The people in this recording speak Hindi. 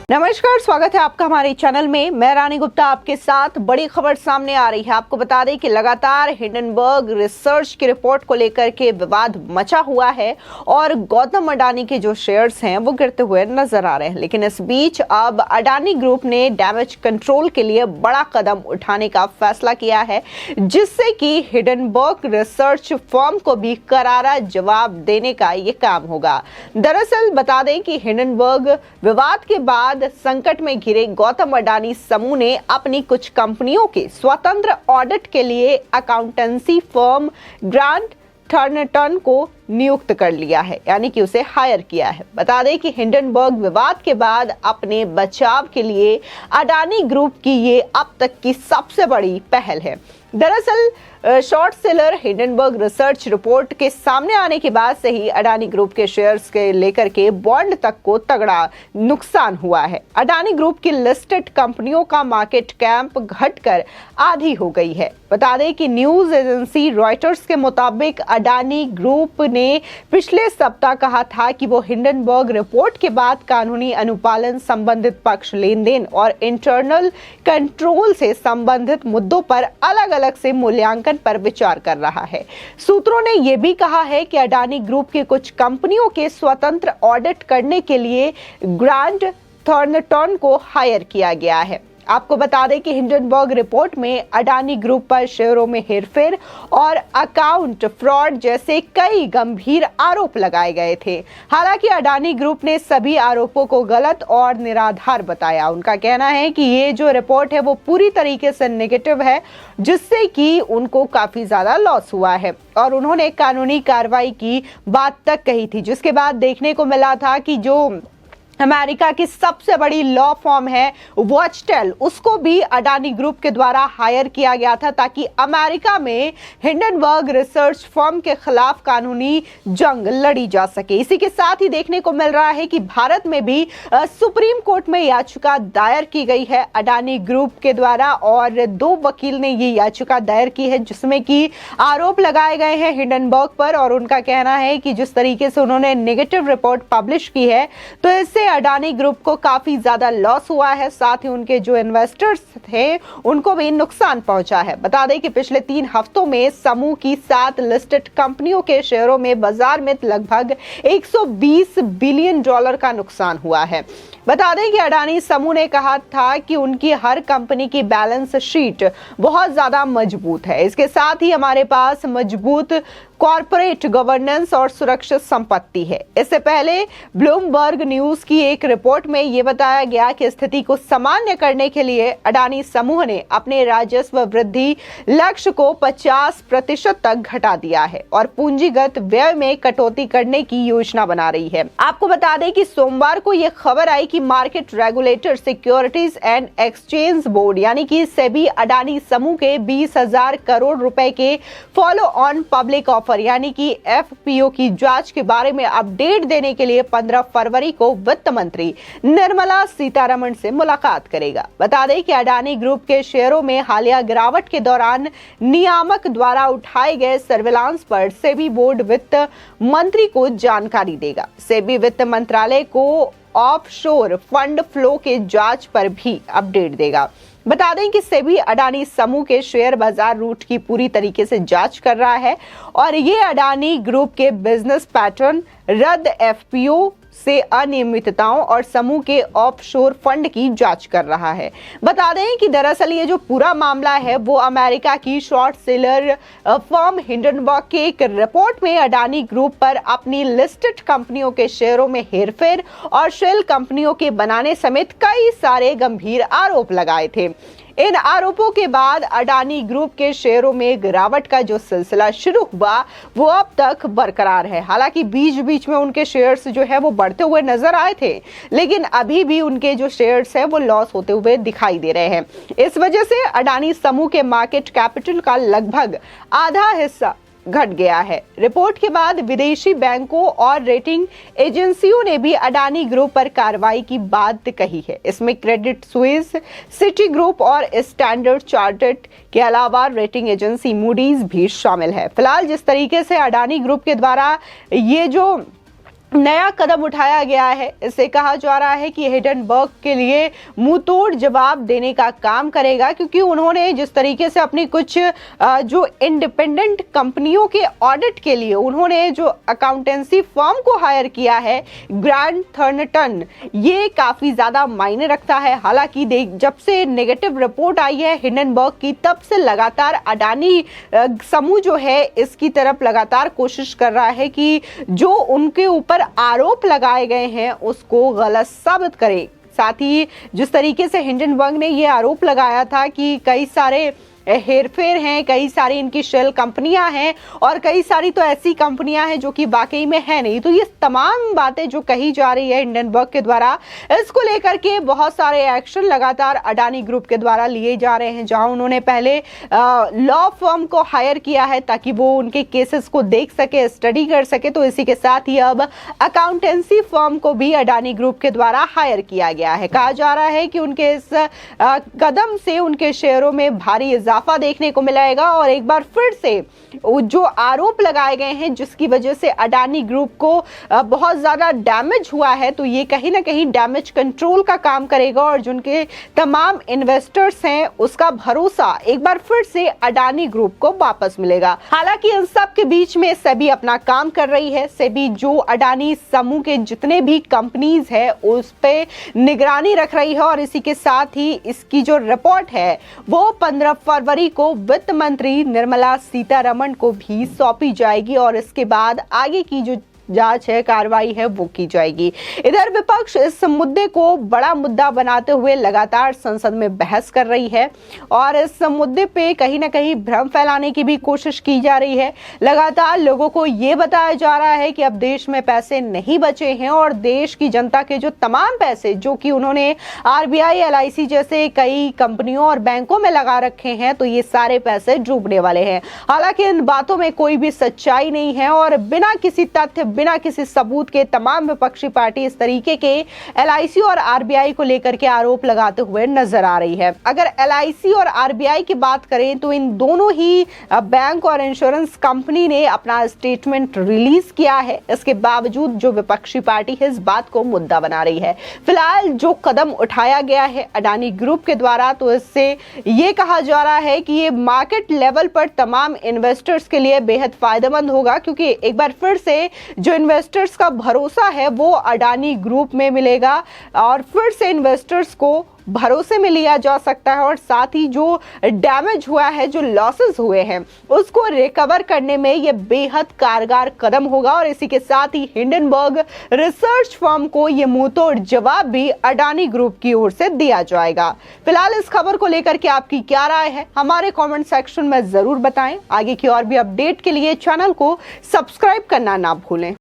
नमस्कार, स्वागत है आपका हमारे चैनल में। मैं रानी गुप्ता आपके साथ। बड़ी खबर सामने आ रही है। आपको बता दें कि लगातार हिंडनबर्ग रिसर्च की रिपोर्ट को लेकर के विवाद मचा हुआ है और गौतम अडानी के जो शेयर्स हैं वो गिरते हुए नजर आ रहे हैं। लेकिन इस बीच अब अडानी ग्रुप ने डैमेज कंट्रोल के लिए बड़ा कदम उठाने का फैसला किया है, जिससे कि हिंडनबर्ग रिसर्च फर्म को भी करारा जवाब देने का ये काम होगा। दरअसल बता दें कि हिंडनबर्ग विवाद के बाद संकट में घिरे गौतम अडानी समूह ने अपनी कुछ कंपनियों के स्वतंत्र ऑडिट के लिए अकाउंटेंसी फर्म ग्रांट थॉर्नटन को नियुक्त कर लिया है, यानी कि उसे हायर किया है। बता दें कि हिंडनबर्ग विवाद के बाद अपने बचाव के लिए अडानी ग्रुप की ये अब तक की सबसे बड़ी पहल है। दरअसल short seller Hindenburg research report के सामने आने के बाद से ही अडानी ग्रुप के शेयर्स के लेकर के बॉन्ड तक को तगड़ा नुकसान हुआ है। अडानी ग्रुप की लिस्टेड कंपनियों का मार्केट कैप घटकर आधी हो गई है। बता दें कि न्यूज एजेंसी रॉयटर्स के मुताबिक अडानी ग्रुप ने पिछले सप्ताह कहा था कि वो हिंडनबर्ग रिपोर्ट के बाद कानूनी अनुपालन, संबंधित पक्ष लेन देन और इंटरनल कंट्रोल से संबंधित मुद्दों पर अलग अलग से मूल्यांकन पर विचार कर रहा है। सूत्रों ने यह भी कहा है कि अडानी ग्रुप के कुछ कंपनियों के स्वतंत्र ऑडिट करने के लिए ग्रांट थॉर्नटन को हायर किया गया है। आपको बता दें कि हिंडनबर्ग रिपोर्ट में अडानी ग्रुप पर शेयरों में हेरफेर और अकाउंट फ्रॉड जैसे कई गंभीर आरोप लगाए गए थे। हालांकि अडानी ग्रुप ने सभी आरोपों को गलत और निराधार बताया। उनका कहना है कि ये जो रिपोर्ट है वो पूरी तरीके से नेगेटिव है, जिससे कि उनको काफी ज्यादा लॉस हुआ है और उन्होंने कानूनी कार्रवाई की बात तक कही थी। जिसके बाद देखने को मिला था कि जो अमेरिका की सबसे बड़ी लॉ फर्म है वॉचटेल, उसको भी अडानी ग्रुप के द्वारा हायर किया गया था ताकि अमेरिका में हिंडनबर्ग रिसर्च फर्म के खिलाफ कानूनी जंग लड़ी जा सके। इसी के साथ ही देखने को मिल रहा है कि भारत में भी सुप्रीम कोर्ट में याचिका दायर की गई है अडानी ग्रुप के द्वारा और 2 वकील ने ये याचिका दायर की है, जिसमें कि आरोप लगाए गए हैं हिंडनबर्ग पर और उनका कहना है कि जिस तरीके से उन्होंने नेगेटिव रिपोर्ट पब्लिश की है तो इससे अडानी ग्रुप को काफी ज्यादा लॉस हुआ है। साथ ही उनके जो इन्वेस्टर्स थे उनको भी नुकसान पहुंचा है। बता दें कि पिछले 3 हफ्तों में समूह की 7 लिस्टेड कंपनियों के शेयरों में बाजार में लगभग $120 बिलियन का नुकसान हुआ है। बता दें कि अडानी समूह ने कहा था कि उनकी हर कंपनी की बैलेंस शीट बहुत ज्यादा मजबूत है। इसके साथ ही हमारे पास मजबूत कॉर्पोरेट गवर्नेंस और सुरक्षित संपत्ति है। इससे पहले ब्लूमबर्ग न्यूज की एक रिपोर्ट में यह बताया गया कि स्थिति को सामान्य करने के लिए अडानी समूह ने अपने राजस्व वृद्धि लक्ष्य को 50% तक घटा दिया है और पूंजीगत व्यय में कटौती करने की योजना बना रही है। आपको बता दें कि सोमवार को यह खबर आई कि market regulator securities and exchange board यानी कि सेबी अडानी समूह के 20,000 करोड़ रुपए के फॉलो ऑन पब्लिक ऑफर यानी कि एफपीओ की जांच के बारे में अपडेट देने के लिए 15 फरवरी को वित्त मंत्री निर्मला सीतारमण से मुलाकात करेगा। बता दें कि अडानी ग्रुप के शेयरों में हालिया गिरावट के दौरान नियामक द्वारा उठाए गए सर्विलांस पर सेबी बोर्ड वित्त मंत्री को जानकारी देगा। सेबी वित्त मंत्रालय को ऑफशोर फंड फ्लो के जांच पर भी अपडेट देगा। बता दें कि सेबी अडानी समूह के शेयर बाजार रूट की पूरी तरीके से जांच कर रहा है और ये अडानी ग्रुप के बिजनेस पैटर्न, रद्द एफपीओ से अनियमितताओं और समूह के ऑफशोर फंड की जांच कर रहा है। बता दें कि दरअसल ये जो पूरा मामला है वो अमेरिका की शॉर्ट सेलर फर्म हिंडनबर्ग के एक रिपोर्ट में अडानी ग्रुप पर अपनी लिस्टेड कंपनियों के शेयरों में हेरफेर और शेल कंपनियों के बनाने समेत कई सारे गंभीर आरोप लगाए थे। इन आरोपों के बाद अडानी ग्रुप के शेयरों में गिरावट का जो सिलसिला शुरू हुआ वो अब तक बरकरार है। हालांकि बीच बीच में उनके शेयर्स जो है वो बढ़ते हुए नजर आए थे, लेकिन अभी भी उनके जो शेयर्स है वो लॉस होते हुए दिखाई दे रहे हैं। इस वजह से अडानी समूह के मार्केट कैपिटल का लगभग आधा हिस्सा घट गया है। रिपोर्ट के बाद विदेशी बैंकों और रेटिंग एजेंसियों ने भी अडानी ग्रुप पर कार्रवाई की बात कही है। इसमें क्रेडिट स्विस, सिटी ग्रुप और स्टैंडर्ड चार्टर्ड के अलावा रेटिंग एजेंसी मूडीज भी शामिल है। फिलहाल जिस तरीके से अडानी ग्रुप के द्वारा ये जो नया कदम उठाया गया है। इससे कहा जा रहा है कि हिंडनबर्ग के लिए मुंहतोड़ जवाब देने का काम करेगा, क्योंकि उन्होंने जिस तरीके से अपनी कुछ जो इंडिपेंडेंट कंपनियों के ऑडिट के लिए उन्होंने जो अकाउंटेंसी फर्म को हायर किया है ग्रांट थॉर्नटन, ये काफी ज्यादा मायने रखता है। हालांकि जब से नेगेटिव रिपोर्ट आई है हिंडनबर्ग की, तब से लगातार अडानी समूह जो है इसकी तरफ लगातार कोशिश कर रहा है कि जो उनके ऊपर आरोप लगाए गए हैं उसको गलत साबित करे। साथ ही जिस तरीके से हिंडनबर्ग ने यह आरोप लगाया था कि कई सारे हेरफेर हैं, कई सारी इनकी शेल कंपनियां हैं और कई सारी तो ऐसी कंपनियां हैं जो कि वाकई में है नहीं, तो ये तमाम बातें जो कही जा रही है हिंडनबर्ग के द्वारा, इसको लेकर के बहुत सारे एक्शन लगातार अडानी ग्रुप के द्वारा लिए जा रहे हैं। जहां उन्होंने पहले लॉ फर्म को हायर किया है ताकि वो उनके केसेस को देख सके, स्टडी कर सके, तो इसी के साथ ही अब अकाउंटेंसी फर्म को भी अडानी ग्रुप के द्वारा हायर किया गया है। कहा जा रहा है कि उनके इस कदम से उनके शेयरों में भारी इजाफा देखने को मिलेगा और एक बार फिर से जो आरोप लगाए गए हैं जिसकी वजह से अडानी ग्रुप को बहुत ज्यादा डैमेज हुआ है, तो ये कहीं ना कहीं डैमेज कंट्रोल का काम करेगा और जिनके तमाम इन्वेस्टर्स हैं उसका भरोसा एक बार फिर से अडानी ग्रुप को वापस मिलेगा। हालांकि इन सब के बीच में सेबी अपना काम कर रही है। सेबी जो अडानी समूह के जितने भी कंपनीज है उस पे निगरानी रख रही है और इसी के साथ ही इसकी जो रिपोर्ट है वो 15 फरवरी को वित्त मंत्री निर्मला सीतारमण को भी सौंपी जाएगी और इसके बाद आगे की जो जांच है, कार्रवाई है, वो की जाएगी। इधर विपक्ष इस मुद्दे को बड़ा मुद्दा बनाते हुए लगातार संसद में बहस कर रही है और इस मुद्दे पे कहीं ना कहीं भ्रम फैलाने की भी कोशिश की जा रही है। लगातार लोगों को ये बताया जा रहा है कि अब देश में पैसे नहीं बचे हैं और देश की जनता के जो तमाम पैसे जो कि उन्होंने आरबीआई, एलआईसी जैसे कई कंपनियों और बैंकों में लगा रखे हैं, तो ये सारे पैसे डूबने वाले हैं। हालांकि इन बातों में कोई भी सच्चाई नहीं है और बिना किसी तथ्य, बिना किसी सबूत के तमाम विपक्षी पार्टी इस तरीके के एलआईसी और आरबीआई को लेकर के आरोप लगाते हुए नजर आ रही है। अगर एलआईसी और आरबीआई की बात करें तो इन दोनों ही बैंक और इंश्योरेंस कंपनी ने अपना स्टेटमेंट रिलीज किया है। इसके बावजूद जो विपक्षी पार्टी है इस बात को मुद्दा बना रही है। फिलहाल जो कदम उठाया गया है अडानी ग्रुप के द्वारा, तो इससे ये कहा जा रहा है कि ये मार्केट लेवल पर तमाम इन्वेस्टर्स के लिए बेहद फायदेमंद होगा, क्योंकि एक बार फिर से जो इन्वेस्टर्स का भरोसा है वो अडानी ग्रुप में मिलेगा और फिर से इन्वेस्टर्स को भरोसे में लिया जा सकता है और साथ ही जो डैमेज हुआ है, जो लॉसेस हुए हैं, उसको रिकवर करने में यह बेहद कारगर कदम होगा और इसी के साथ ही हिंडनबर्ग रिसर्च फर्म को यह मुंहतोड़ जवाब भी अडानी ग्रुप की ओर से दिया जाएगा। फिलहाल इस खबर को लेकर के आपकी क्या राय है हमारे कमेंट सेक्शन में जरूर बताएं। आगे की और भी अपडेट के लिए चैनल को सब्सक्राइब करना ना भूलें।